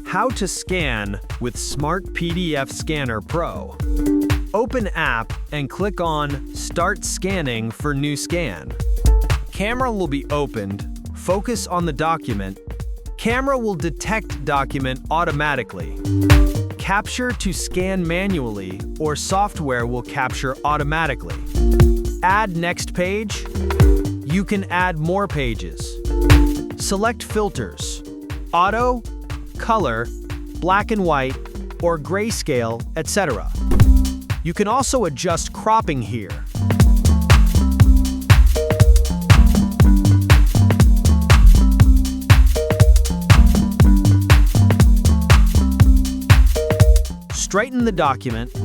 How to scan with Smart PDF Scanner Pro. Open app and click on Start Scanning for new scan. Camera will be opened. Focus on the document. Camera will detect document automatically. Capture to scan manually, or software will capture automatically. Add next page. You can add more pages. Select filters: auto, color, black and white, or grayscale, etc. You can also adjust cropping here. Straighten the document,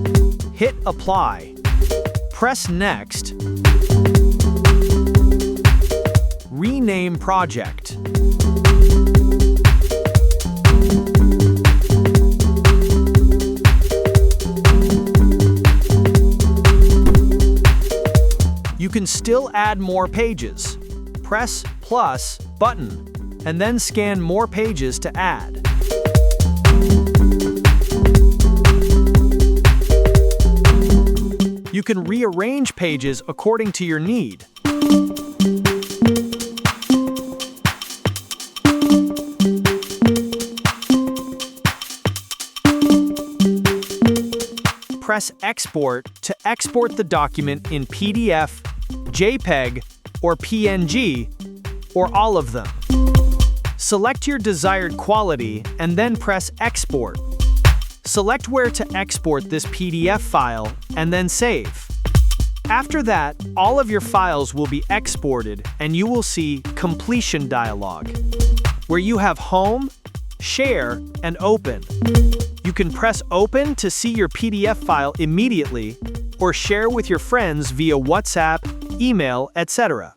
hit Apply, press Next, rename project. You can still add more pages. Press plus button and then scan more pages to add. You can rearrange pages according to your need. Press Export to export the document in PDF, JPEG, or PNG, or all of them. Select your desired quality and then press Export. Select where to export this PDF file and then save. After that, all of your files will be exported and you will see Completion dialog, where you have Home, Share, and Open. You can press Open to see your PDF file immediately or share with your friends via WhatsApp, email, etc.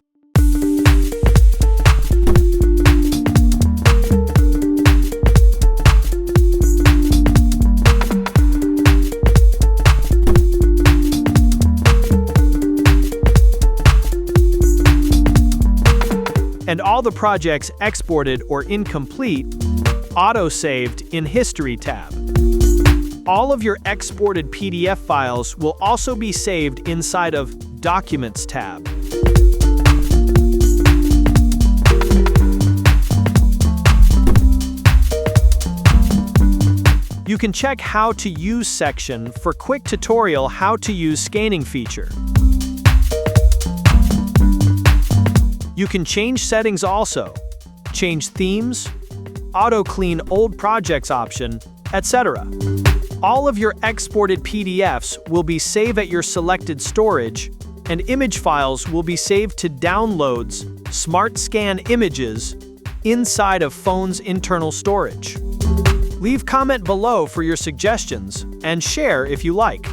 And all the projects exported or incomplete auto-saved in History tab. All of your exported PDF files will also be saved inside of Documents tab. You can check How to Use section for quick tutorial how to use scanning feature. You can change settings also, change themes, auto-clean old projects option, etc. All of your exported PDFs will be saved at your selected storage, and image files will be saved to downloads, Smart Scan images, inside of phone's internal storage. Leave comment below for your suggestions, and share if you like.